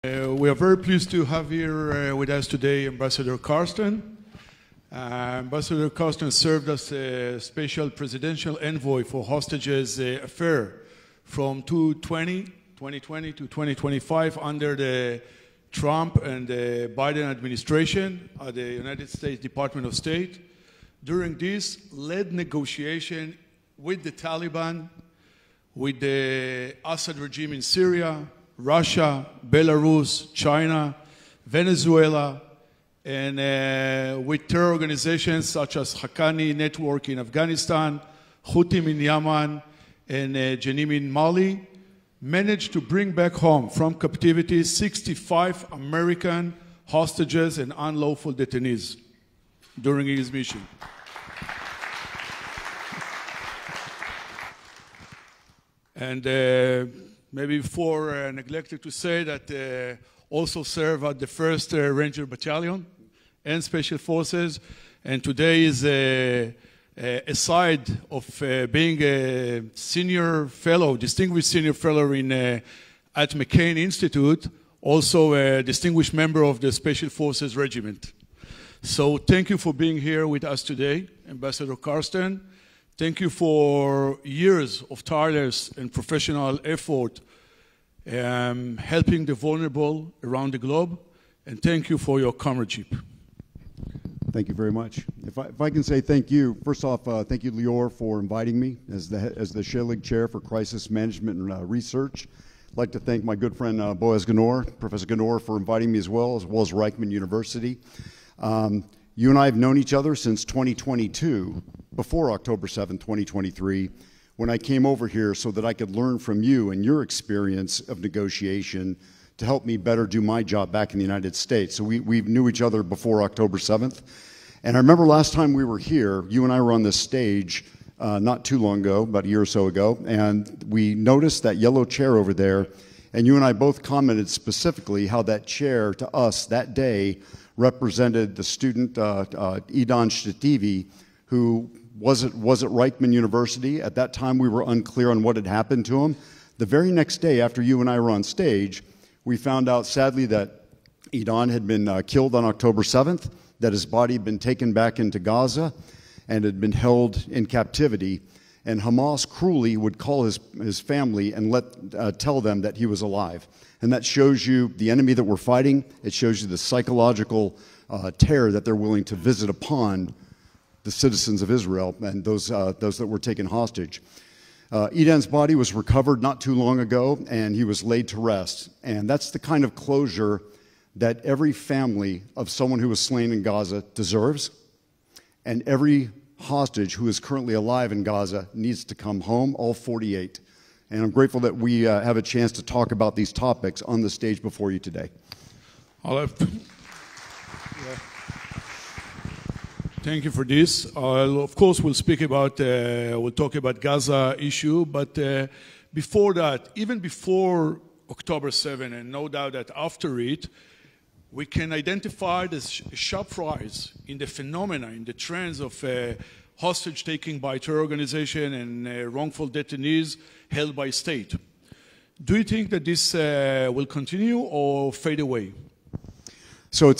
We are very pleased to have here with us today Ambassador Carstens. Ambassador Carstens served as a special presidential envoy for hostages affair from 2020 to 2025 under the Trump and the Biden administration at the United States Department of State. During this, led negotiation with the Taliban, with the Assad regime in Syria, Russia, Belarus, China, Venezuela, and with terror organizations such as Haqqani Network in Afghanistan, Houthis in Yemen, and Jenim in Mali, managed to bring back home from captivity 65 American hostages and unlawful detainees during his mission. And maybe before neglected to say that also serve at the 1st Ranger Battalion and Special Forces, and today is aside of being a senior fellow, distinguished senior fellow at McCain Institute, also a distinguished member of the Special Forces Regiment. So thank you for being here with us today, Ambassador Carstens. Thank you for years of tireless and professional effort helping the vulnerable around the globe, and thank you for your comradeship. Thank you very much. If I can say thank you, first off, thank you, Lior, for inviting me as the Sheleg Chair for Crisis Management and Research. I'd like to thank my good friend Professor Ganor, for inviting me as well as Reichman University. You and I have known each other since 2022, before October 7, 2023, when I came over here so that I could learn from you and your experience of negotiation to help me better do my job back in the United States. So we knew each other before October 7th. And I remember last time we were here, you and I were on this stage not too long ago, about a year or so ago, and we noticed that yellow chair over there, and you and I both commented specifically how that chair to us that day represented the student Idan Shtativi, who was at Reichman University. At that time, we were unclear on what had happened to him. The very next day, after you and I were on stage, we found out, sadly, that Idan had been killed on October 7th, that his body had been taken back into Gaza and had been held in captivity. And Hamas cruelly would call his family and tell them that he was alive. And that shows you the enemy that we're fighting. It shows you the psychological terror that they're willing to visit upon the citizens of Israel and those that were taken hostage. Idan's body was recovered not too long ago, and he was laid to rest. And that's the kind of closure that every family of someone who was slain in Gaza deserves. And every hostage who is currently alive in Gaza needs to come home, all 48. And I'm grateful that we have a chance to talk about these topics on the stage before you today. Thank you for this. Of course, we'll talk about Gaza issue, but before that, even before October 7, and no doubt that after it, we can identify the sharp rise in the phenomena, in the trends of hostage taking by terror organization and wrongful detainees held by state. Do you think that this will continue or fade away? So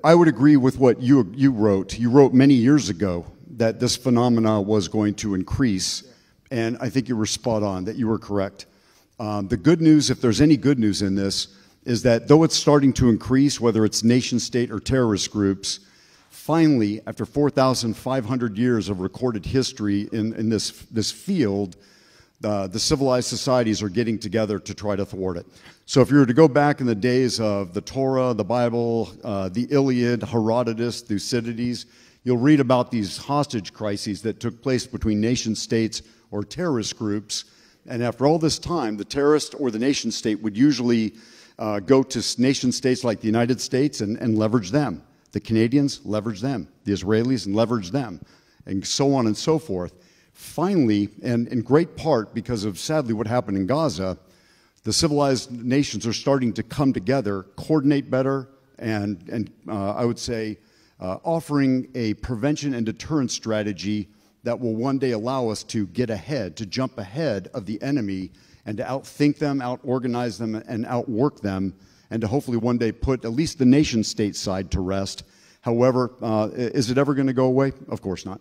I would agree with what you wrote. You wrote many years ago that this phenomena was going to increase, and I think you were spot on, that you were correct. The good news, if there's any good news in this, is that though it's starting to increase, whether it's nation state or terrorist groups, finally, after 4,500 years of recorded history in this field, the civilized societies are getting together to try to thwart it. So if you were to go back in the days of the Torah, the Bible, the Iliad, Herodotus, Thucydides, you'll read about these hostage crises that took place between nation states or terrorist groups. And after all this time, the terrorist or the nation state would usually go to nation states like the United States and leverage them. The Canadians leverage them. The Israelis and leverage them. And so on and so forth. Finally, and in great part because of, sadly, what happened in Gaza, the civilized nations are starting to come together, coordinate better, and I would say offering a prevention and deterrence strategy that will one day allow us to get ahead, to jump ahead of the enemy, and to outthink them, out-organize them, and outwork them, and to hopefully one day put at least the nation-state side to rest. However, is it ever going to go away? Of course not.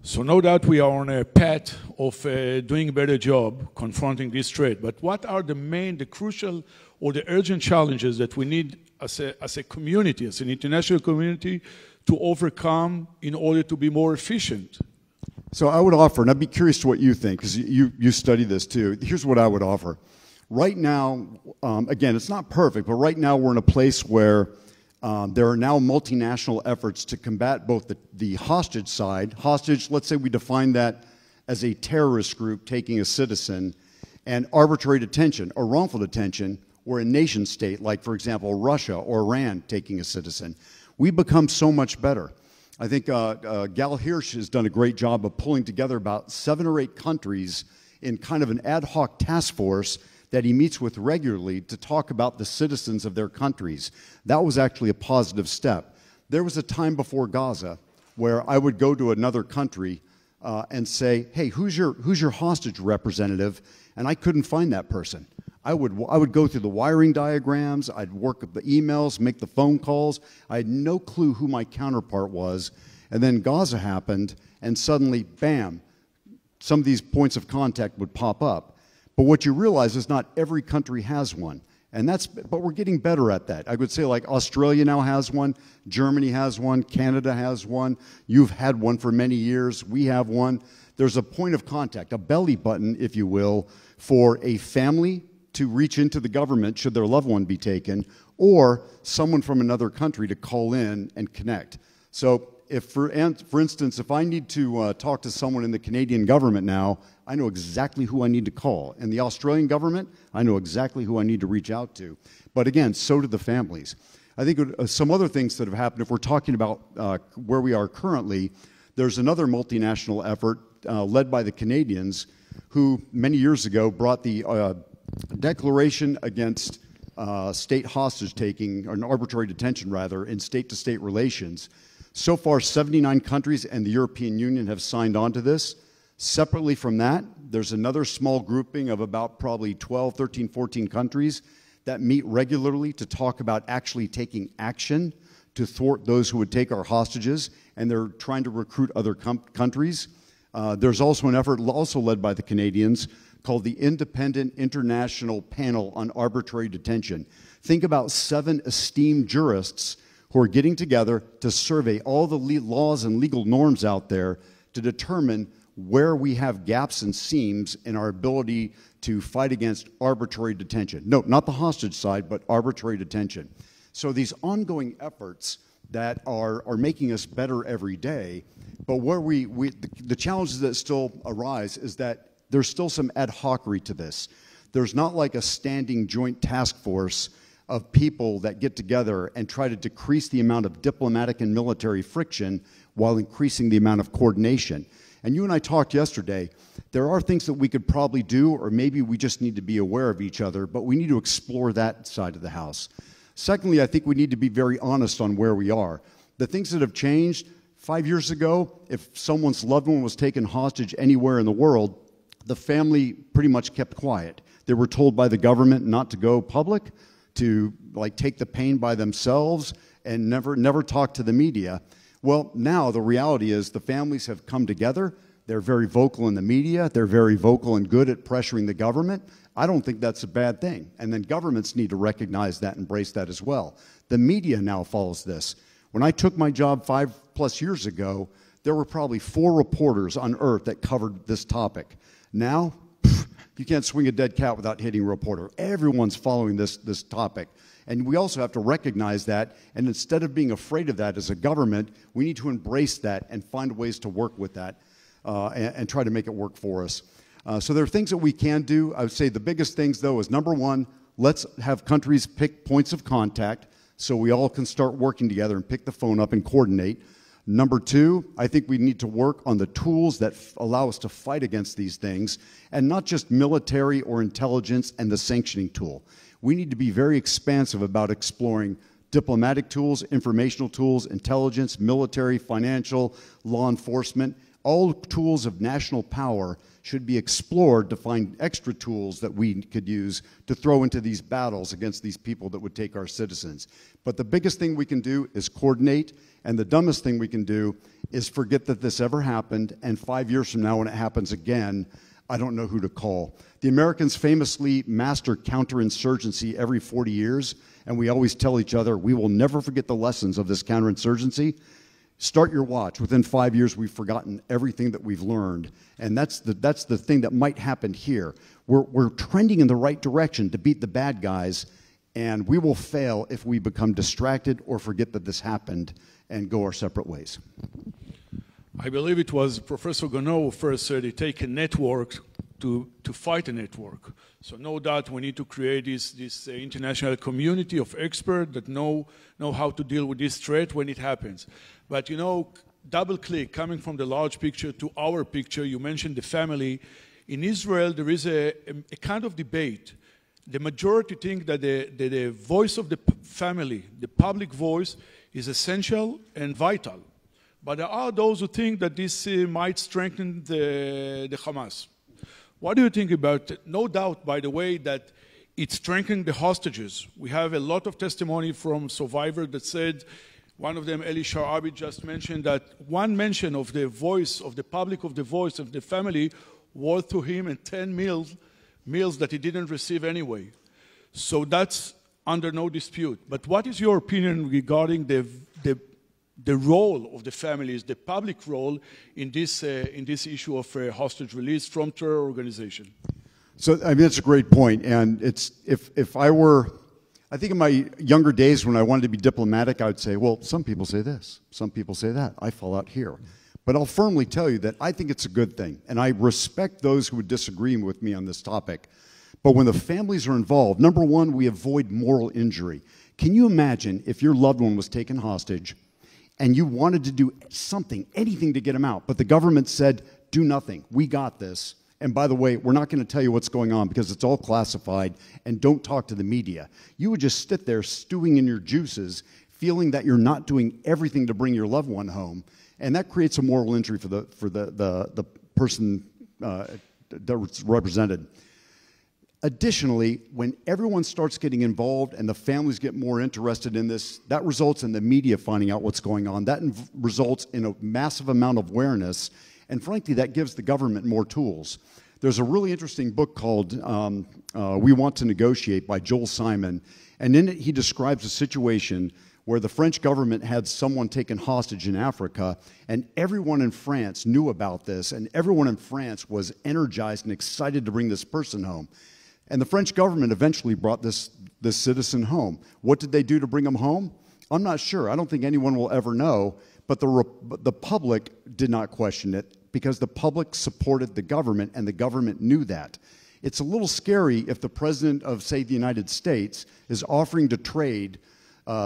So no doubt we are on a path of doing a better job confronting this threat. But what are the crucial or the urgent challenges that we need as a community, as an international community, to overcome in order to be more efficient? So I would offer, and I'd be curious to what you think, because you study this too. Here's what I would offer. Right now, again, it's not perfect, but right now we're in a place where there are now multinational efforts to combat both the hostage side. Hostage, let's say we define that as a terrorist group taking a citizen, and arbitrary detention or wrongful detention, or a nation state, like, for example, Russia or Iran taking a citizen. We become so much better. I think Gal Hirsch has done a great job of pulling together about 7 or 8 countries in kind of an ad hoc task force that he meets with regularly to talk about the citizens of their countries. That was actually a positive step. There was a time before Gaza where I would go to another country and say, hey, who's your hostage representative? And I couldn't find that person. I would go through the wiring diagrams, I'd work up the emails, make the phone calls. I had no clue who my counterpart was. And then Gaza happened, and suddenly, bam, some of these points of contact would pop up. But what you realize is not every country has one. But we're getting better at that. I would say like Australia now has one, Germany has one, Canada has one, you've had one for many years, we have one. There's a point of contact, a belly button, if you will, for a family to reach into the government should their loved one be taken, or someone from another country to call in and connect. So if, for instance, if I need to talk to someone in the Canadian government now, I know exactly who I need to call. And the Australian government, I know exactly who I need to reach out to. But again, so do the families. I think some other things that have happened, if we're talking about where we are currently, there's another multinational effort led by the Canadians who many years ago brought the Declaration against state hostage taking, or an arbitrary detention rather, in state-to-state relations. So far, 79 countries and the European Union have signed on to this. Separately from that, there's another small grouping of about probably 12, 13, 14 countries that meet regularly to talk about actually taking action to thwart those who would take our hostages, and they're trying to recruit other countries. There's also an effort also led by the Canadians called the Independent International Panel on Arbitrary Detention. Think about 7 esteemed jurists who are getting together to survey all the laws and legal norms out there to determine where we have gaps and seams in our ability to fight against arbitrary detention. No, not the hostage side, but arbitrary detention. So these ongoing efforts that are making us better every day, but where the challenges that still arise is that there's still some ad hocery to this. There's not like a standing joint task force of people that get together and try to decrease the amount of diplomatic and military friction while increasing the amount of coordination. And you and I talked yesterday, there are things that we could probably do, or maybe we just need to be aware of each other, but we need to explore that side of the house. Secondly, I think we need to be very honest on where we are. The things that have changed, 5 years ago, if someone's loved one was taken hostage anywhere in the world, the family pretty much kept quiet. They were told by the government not to go public, to like take the pain by themselves, and never talk to the media. Well, now the reality is the families have come together. They're very vocal in the media. They're very vocal and good at pressuring the government. I don't think that's a bad thing. And then governments need to recognize that, embrace that as well. The media now follows this. When I took my job 5+ years ago, there were probably 4 reporters on earth that covered this topic. Now, you can't swing a dead cat without hitting a reporter. Everyone's following this topic. And we also have to recognize that, and instead of being afraid of that as a government, we need to embrace that and find ways to work with that and try to make it work for us. So there are things that we can do. I would say the biggest things, though, is number one, let's have countries pick points of contact so we all can start working together and pick the phone up and coordinate. Number two, I think we need to work on the tools that allow us to fight against these things, and not just military or intelligence and the sanctioning tool. We need to be very expansive about exploring diplomatic tools, informational tools, intelligence, military, financial, law enforcement, All tools of national power should be explored to find extra tools that we could use to throw into these battles against these people that would take our citizens. But the biggest thing we can do is coordinate, and the dumbest thing we can do is forget that this ever happened, and 5 years from now when it happens again, I don't know who to call. The Americans famously master counterinsurgency every 40 years, and we always tell each other, we will never forget the lessons of this counterinsurgency. Start your watch. Within 5 years, we've forgotten everything that we've learned, and that's the thing that might happen here. We're trending in the right direction to beat the bad guys, and we will fail if we become distracted or forget that this happened and go our separate ways. I believe it was Professor Gounod who first said it takes a network to fight a network. So no doubt we need to create this international community of experts that know how to deal with this threat when it happens. But you know, double click, coming from the large picture to our picture, you mentioned the family. In Israel, there is a kind of debate. The majority think that the voice of the family, the public voice, is essential and vital. But there are those who think that this might strengthen the Hamas. What do you think about it? No doubt, by the way, that it's strengthening the hostages. We have a lot of testimony from survivors that said, one of them, Eli Sharabi, just mentioned that one mention of the voice, of the public, of the voice of the family, was to him and 10 meals that he didn't receive anyway. So that's under no dispute. But what is your opinion regarding the role of the families, the public role in this issue of hostage release from terror organization? So, I mean, that's a great point. And it's, if I were, I think in my younger days when I wanted to be diplomatic, I would say, well, some people say this, some people say that. I fall out here. But I'll firmly tell you that I think it's a good thing. And I respect those who would disagree with me on this topic. But when the families are involved, number one, we avoid moral injury. Can you imagine if your loved one was taken hostage and you wanted to do something, anything to get him out, but the government said, do nothing, we got this. And by the way, we're not going to tell you what's going on because it's all classified, and don't talk to the media. You would just sit there stewing in your juices, feeling that you're not doing everything to bring your loved one home, and that creates a moral injury for the person that's represented. Additionally, when everyone starts getting involved and the families get more interested in this, that results in the media finding out what's going on. That results in a massive amount of awareness, and frankly, that gives the government more tools. There's a really interesting book called We Want to Negotiate by Joel Simon, and in it he describes a situation where the French government had someone taken hostage in Africa, and everyone in France knew about this, and everyone in France was energized and excited to bring this person home. And the French government eventually brought this citizen home. What did they do to bring him home? I'm not sure. I don't think anyone will ever know, but the public did not question it because the public supported the government, and the government knew that. It's a little scary if the president of, say, the United States is offering to trade,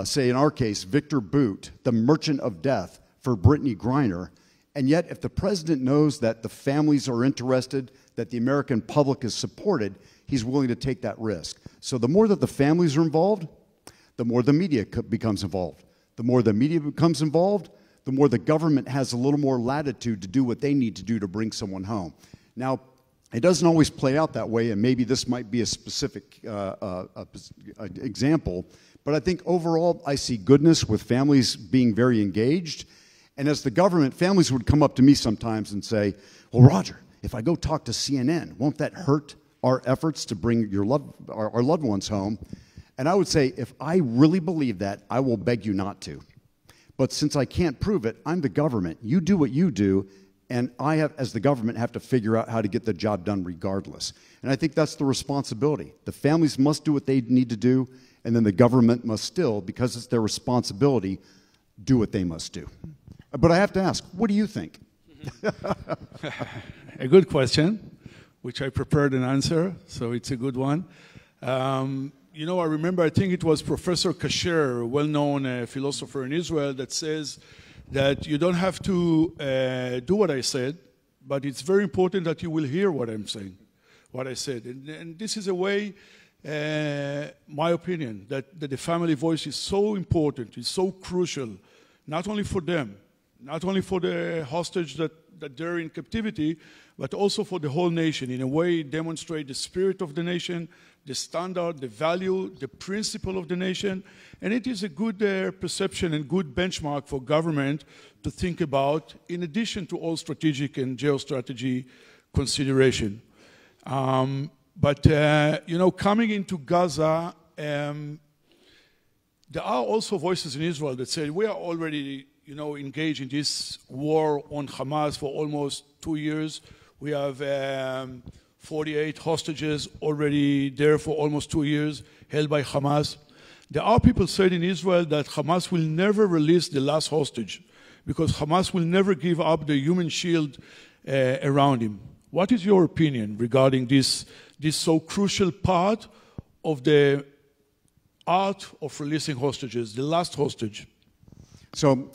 say in our case, Victor Boot, the merchant of death, for Brittany Griner, and yet if the president knows that the families are interested, that the American public is supported, he's willing to take that risk. So the more that the families are involved, the more the media becomes involved. The more the media becomes involved, the more the government has a little more latitude to do what they need to do to bring someone home. Now, it doesn't always play out that way, and maybe this might be a specific example, but I think overall I see goodness with families being very engaged. And as the government, families would come up to me sometimes and say, well, Roger, if I go talk to CNN, won't that hurt our efforts to bring our loved ones home? And I would say, if I really believe that, I will beg you not to. But since I can't prove it, I'm the government. You do what you do, and I, as the government, have to figure out how to get the job done regardless. And I think that's the responsibility. The families must do what they need to do, and then the government must still, because it's their responsibility, do what they must do. But I have to ask, what do you think? A good question, which I prepared an answer, so it's a good one. You know, I remember, I think it was Professor Kasher, a well-known philosopher in Israel, that says that you don't have to do what I said, but it's very important that you will hear what I'm saying, what I said. And this is a way, my opinion, that the family voice is so important, is so crucial, not only for them, not only for the hostage that that they're in captivity, but also for the whole nation. In a way, demonstrate the spirit of the nation, the standard, the value, the principle of the nation. And it is a good perception and good benchmark for government to think about, in addition to all strategic and geostrategy consideration. But coming into Gaza, there are also voices in Israel that say we are already, engaged in this war on Hamas for almost 2 years. We have 48 hostages already there for almost 2 years, held by Hamas. There are people said in Israel that Hamas will never release the last hostage because Hamas will never give up the human shield around him. What is your opinion regarding this so crucial part of the art of releasing hostages, the last hostage? So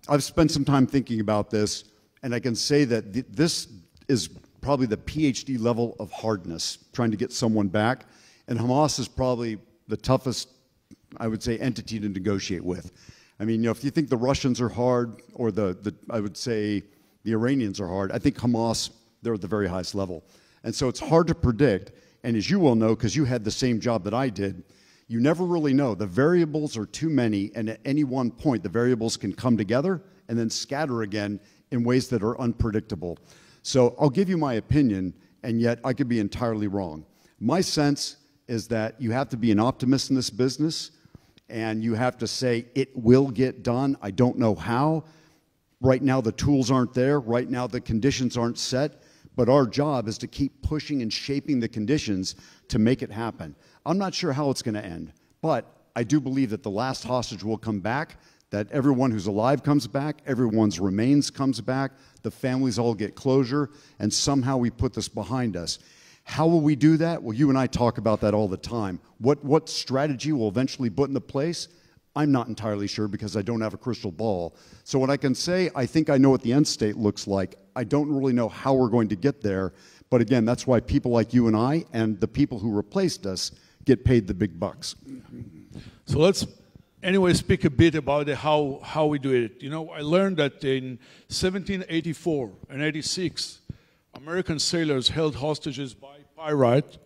I've spent some time thinking about this, and I can say that this is probably the PhD level of hardness, trying to get someone back. And Hamas is probably the toughest, I would say, entity to negotiate with. I mean, if you think the Russians are hard, or I would say the Iranians are hard, I think Hamas, they're at the very highest level. And so it's hard to predict. And as you well know, because you had the same job that I did, you never really know. The variables are too many, and at any one point, the variables can come together and then scatter again in ways that are unpredictable. So I'll give you my opinion, and yet I could be entirely wrong. My sense is that you have to be an optimist in this business, and you have to say, it will get done. I don't know how. Right now, the tools aren't there. Right now, the conditions aren't set. But our job is to keep pushing and shaping the conditions to make it happen. I'm not sure how it's going to end, but I do believe that the last hostage will come back, that everyone who's alive comes back, everyone's remains comes back, the families all get closure, and somehow we put this behind us. How will we do that? Well, you and I talk about that all the time. What strategy will eventually put into place? I'm not entirely sure because I don't have a crystal ball. So what I can say, I think I know what the end state looks like. I don't really know how we're going to get there. But again, that's why people like you and I and the people who replaced us get paid the big bucks. So let's anyway speak a bit about how we do it. I learned that in 1784 and 86, American sailors held hostages by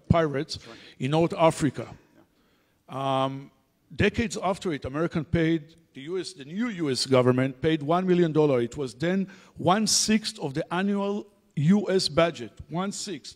pirates in North Africa. Decades after it, the new U.S. government paid $1 million. It was then 1/6 of the annual U.S. budget, 1/6,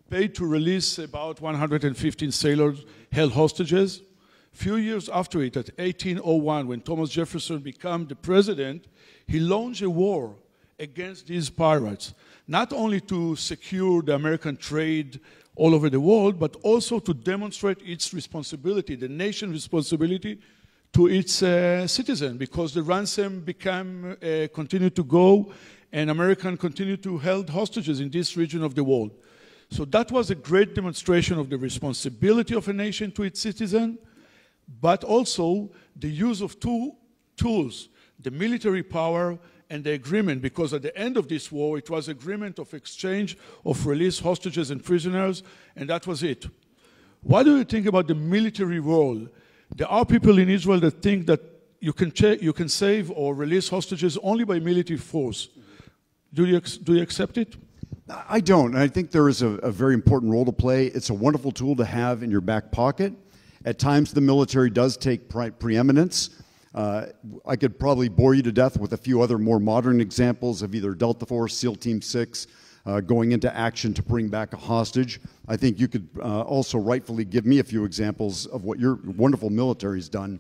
paid to release about 115 sailors held hostages. Few years after it, at 1801, when Thomas Jefferson became the president, he launched a war against these pirates, not only to secure the American trade all over the world, but also to demonstrate its responsibility, the nation's responsibility to its citizens, because the ransom continued to go, and Americans continued to hold hostages in this region of the world. So that was a great demonstration of the responsibility of a nation to its citizen, but also the use of two tools, the military power and the agreement, because at the end of this war, it was agreement of exchange of release hostages and prisoners, and that was it. What do you think about the military role? There are people in Israel that think that you can save or release hostages only by military force. Do you accept it? I don't. I think there is a very important role to play. It's a wonderful tool to have in your back pocket. At times, the military does take preeminence. I could probably bore you to death with a few other more modern examples of either Delta Force, SEAL Team 6, going into action to bring back a hostage. I think you could also rightfully give me a few examples of what your wonderful military's done,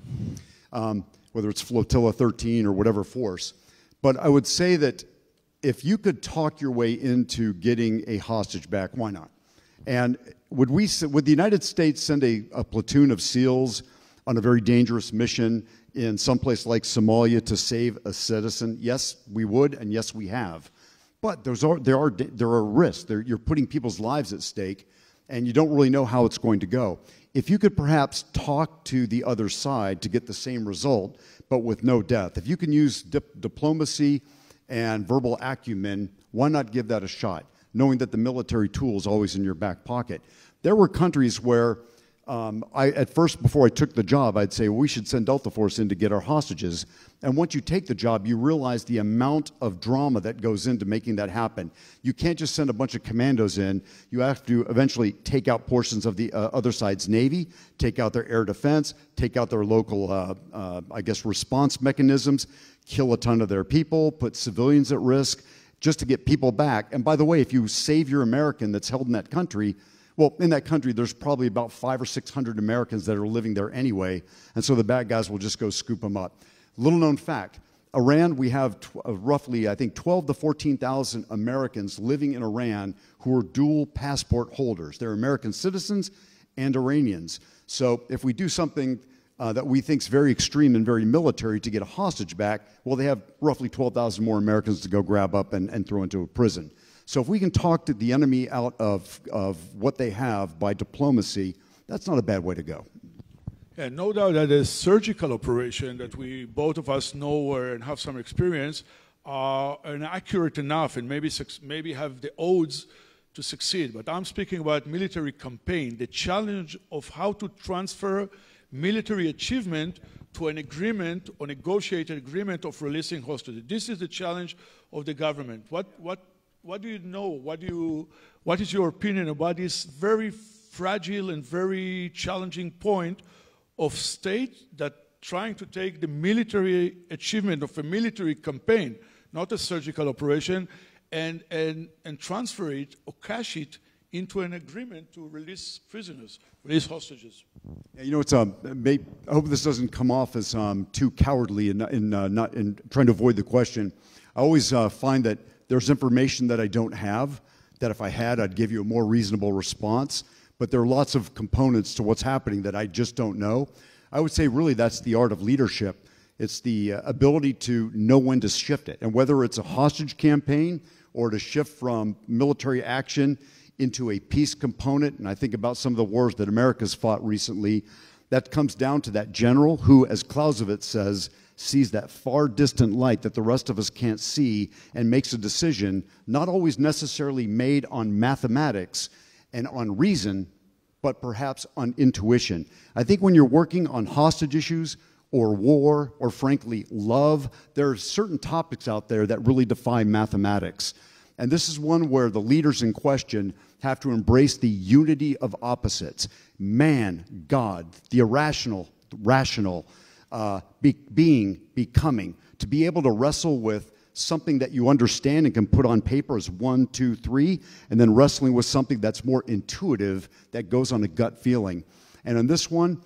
whether it's Flotilla 13 or whatever force. But I would say that if you could talk your way into getting a hostage back, why not? And would the United States send a platoon of SEALs on a very dangerous mission in some place like Somalia to save a citizen? Yes, we would, and yes, we have. But there are risks. You're putting people's lives at stake, and you don't really know how it's going to go. If you could perhaps talk to the other side to get the same result, but with no death, if you can use diplomacy and verbal acumen, why not give that a shot, knowing that the military tool is always in your back pocket? There were countries where At first, before I took the job, I'd say, well, we should send Delta Force in to get our hostages. And once you take the job, you realize the amount of drama that goes into making that happen. You can't just send a bunch of commandos in. You have to eventually take out portions of the other side's Navy, take out their air defense, take out their local, I guess, response mechanisms, kill a ton of their people, put civilians at risk, just to get people back. And by the way, if you save your American that's held in that country, well, in that country, there's probably about 500 or 600 Americans that are living there anyway, and so the bad guys will just go scoop them up. Little known fact, Iran, we have roughly, I think, 12 to 14,000 Americans living in Iran who are dual passport holders. They're American citizens and Iranians. So if we do something that we think is very extreme and very military to get a hostage back, well, they have roughly 12,000 more Americans to go grab up and throw into a prison. So if we can talk to the enemy out of what they have by diplomacy, that's not a bad way to go. Yeah, no doubt that a surgical operation that we both of us know and have some experience are inaccurate enough and maybe have the odds to succeed. But I'm speaking about military campaign, the challenge of how to transfer military achievement to an agreement or negotiated agreement of releasing hostages. This is the challenge of the government. What do you know? What is your opinion about this very fragile and very challenging point of state that trying to take the military achievement of a military campaign, not a surgical operation, and transfer it or cash it into an agreement to release prisoners, release hostages? Yeah, you know, I hope this doesn't come off as too cowardly in trying to avoid the question. I always find that there's information that I don't have, that if I had, I'd give you a more reasonable response. But there are lots of components to what's happening that I just don't know. I would say really that's the art of leadership. It's the ability to know when to shift it. And whether it's a hostage campaign or to shift from military action into a peace component, and I think about some of the wars that America's fought recently, that comes down to that general who, as Clausewitz says, sees that far distant light that the rest of us can't see and makes a decision not always necessarily made on mathematics and on reason, but perhaps on intuition. I think when you're working on hostage issues or war or frankly love, there are certain topics out there that really defy mathematics. And this is one where the leaders in question have to embrace the unity of opposites. Man, God, the irrational, rational, becoming, to be able to wrestle with something that you understand and can put on paper as 1, 2, 3, and then wrestling with something that's more intuitive that goes on a gut feeling. And on this one,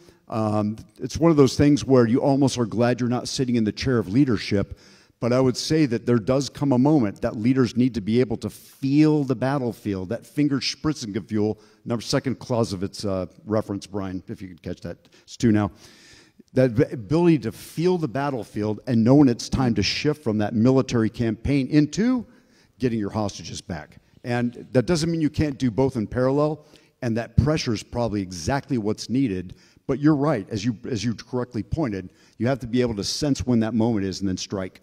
it's one of those things where you almost are glad you're not sitting in the chair of leadership. But I would say that there does come a moment that leaders need to be able to feel the battlefield, that Fingerspitzengefühl, second Clausewitz reference, Brian, if you could catch that. It's 2 now. That ability to feel the battlefield and know when it's time to shift from that military campaign into getting your hostages back. And that doesn't mean you can't do both in parallel, and that pressure is probably exactly what's needed. But you're right, as you correctly pointed, you have to be able to sense when that moment is and then strike.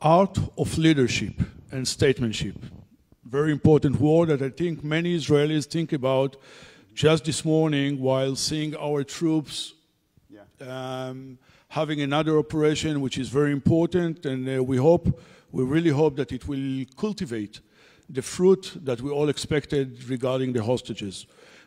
Art of leadership and statesmanship. Very important word that I think many Israelis think about just this morning while seeing our troops having another operation, which is very important, and we really hope that it will cultivate the fruit that we all expected regarding the hostages.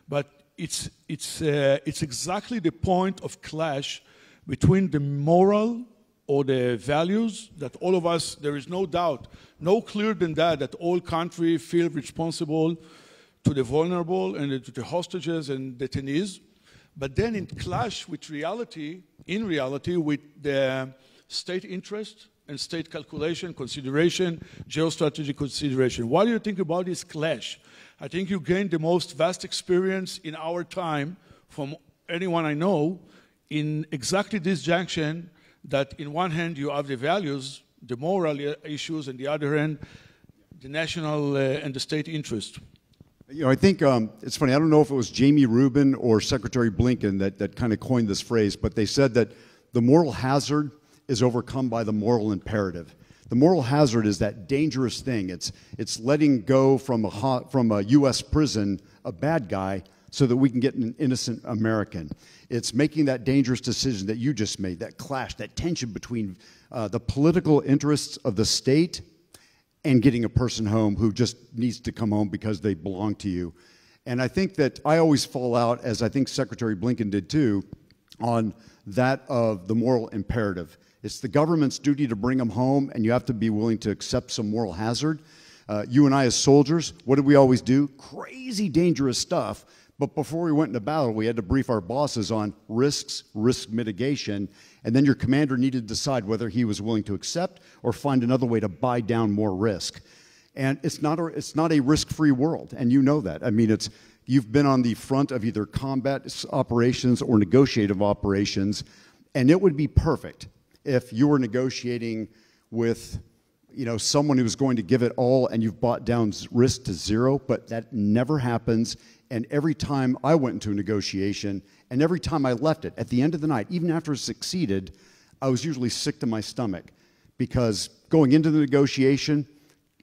But it's exactly the point of clash between the moral or the values that all of us, there is no doubt, no clearer than that all countries feel responsible to the vulnerable and to the hostages and detainees. But then in clash with reality, with the state interest and state calculation, consideration, geostrategic consideration. What do you think about this clash? I think you gained the most vast experience in our time from anyone I know in exactly this junction, that in one hand you have the values, the moral issues, and the other hand, the national and the state interest. You know, I think it's funny, I don't know if it was Jamie Rubin or Secretary Blinken that kind of coined this phrase, but they said that the moral hazard is overcome by the moral imperative. The moral hazard is that dangerous thing. It's letting go from a U.S. prison a bad guy so that we can get an innocent American. It's making that dangerous decision that you just made, that clash, that tension between the political interests of the state and getting a person home who just needs to come home because they belong to you. And I think that I always fall out, as I think Secretary Blinken did too, on that of the moral imperative. It's the government's duty to bring them home, and you have to be willing to accept some moral hazard. You and I as soldiers, what did we always do? Crazy dangerous stuff. But before we went into battle, we had to brief our bosses on risks, risk mitigation, and then your commander needed to decide whether he was willing to accept or find another way to buy down more risk. And it's not a risk-free world, and you know that. I mean, you've been on the front of either combat operations or negotiative operations, and it would be perfect if you were negotiating with someone who was going to give it all and you've brought down risk to zero, but that never happens. And every time I went into a negotiation and every time I left it, at the end of the night, even after it succeeded, I was usually sick to my stomach because going into the negotiation,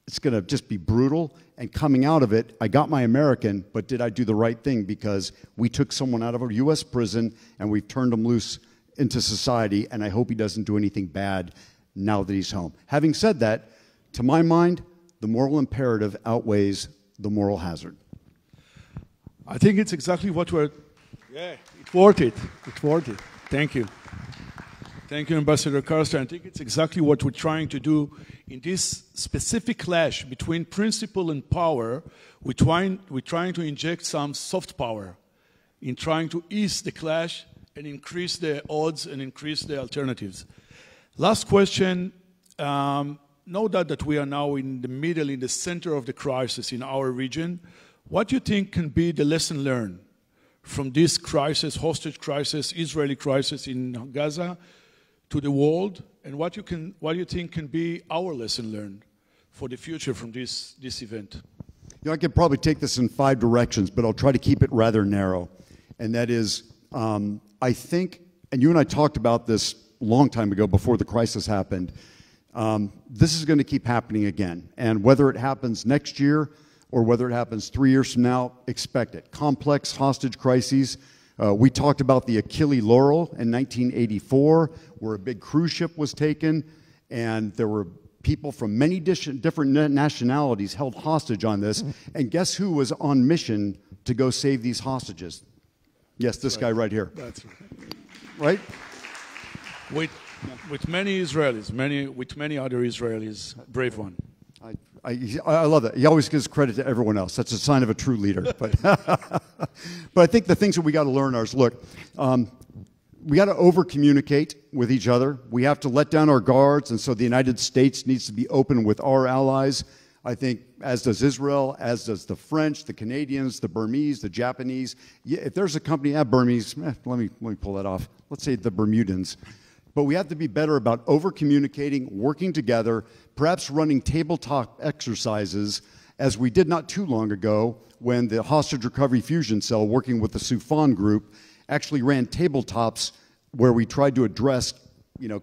it's going to just be brutal. And coming out of it, I got my American, but did I do the right thing? Because we took someone out of a U.S. prison and we've turned him loose into society, and I hope he doesn't do anything bad now that he's home. Having said that, to my mind, the moral imperative outweighs the moral hazard. I think it's exactly what it's worth it. It's worth it. Thank you. Thank you, Ambassador Carstens. I think it's exactly what we're trying to do in this specific clash between principle and power. We're trying to inject some soft power in trying to ease the clash and increase the odds and increase the alternatives. Last question. No doubt that we are now in the middle, in the center of the crisis in our region. What do you think can be the lesson learned from this crisis, hostage crisis, Israeli crisis in Gaza, to the world? And what do you think can be our lesson learned for the future from this event? I could probably take this in 5 directions, but I'll try to keep it rather narrow. And that is, I think, and you and I talked about this a long time ago before the crisis happened, this is going to keep happening again. And whether it happens next year or whether it happens 3 years from now, expect it. Complex hostage crises. We talked about the Achille Laurel in 1984, where a big cruise ship was taken, and there were people from many different nationalities held hostage on this. And guess who was on mission to go save these hostages? Yes, this guy right here. That's right. Right? With many Israelis, with many other Israelis, brave one. I love that. He always gives credit to everyone else. That's a sign of a true leader. But, but I think the things that we got to learn are, look, we got to over-communicate with each other. We have to let down our guards, and so the United States needs to be open with our allies. I think as does Israel, as does the French, the Canadians, the Burmese, the Japanese. If there's a company, Burmese, let me pull that off. Let's say the Bermudans. But we have to be better about over-communicating, working together, perhaps running tabletop exercises, as we did not too long ago when the Hostage Recovery Fusion Cell, working with the Sufan Group, actually ran tabletops where we tried to address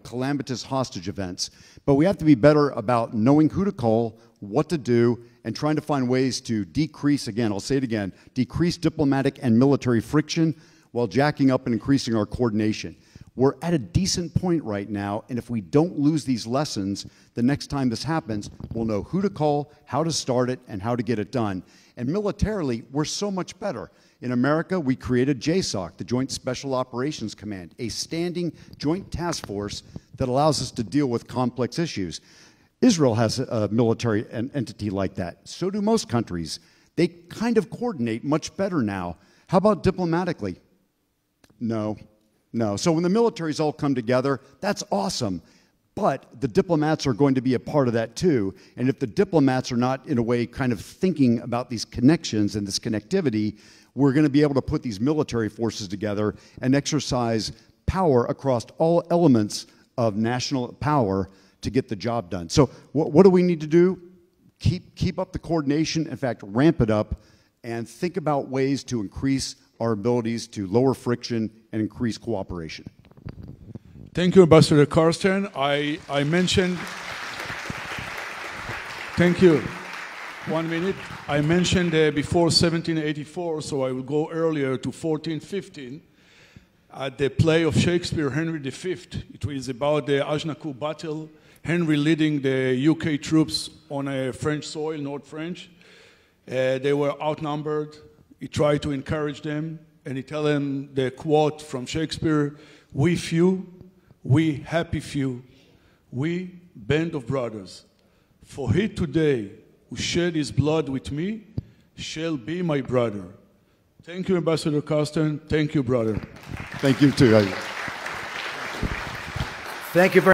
calamitous hostage events. But we have to be better about knowing who to call, what to do, and trying to find ways to decrease, again, I'll say it again, decrease diplomatic and military friction while jacking up and increasing our coordination. We're at a decent point right now, and if we don't lose these lessons, the next time this happens, we'll know who to call, how to start it, and how to get it done. And militarily, we're so much better. In America, we created JSOC, the Joint Special Operations Command, a standing joint task force that allows us to deal with complex issues. Israel has a military entity like that. So do most countries. They kind of coordinate much better now. How about diplomatically? No. So when the militaries all come together, that's awesome. But the diplomats are going to be a part of that too. And if the diplomats are not, in a way, kind of thinking about these connections and this connectivity, we're going to be able to put these military forces together and exercise power across all elements of national power to get the job done. So what do we need to do? Keep up the coordination, in fact, ramp it up, and think about ways to increase our abilities to lower friction and increase cooperation. Thank you, Ambassador Carstens. I mentioned, thank you. 1 minute. I mentioned before 1784, so I will go earlier to 1415. At the play of Shakespeare, Henry V, it was about the Agincourt battle, Henry leading the UK troops on a French soil, North French. They were outnumbered. He tried to encourage them, and he told them the quote from Shakespeare, "We few, we happy few, we band of brothers. For he today who shed his blood with me shall be my brother." Thank you, Ambassador Carstens. Thank you, brother. Thank you, too. Thank you very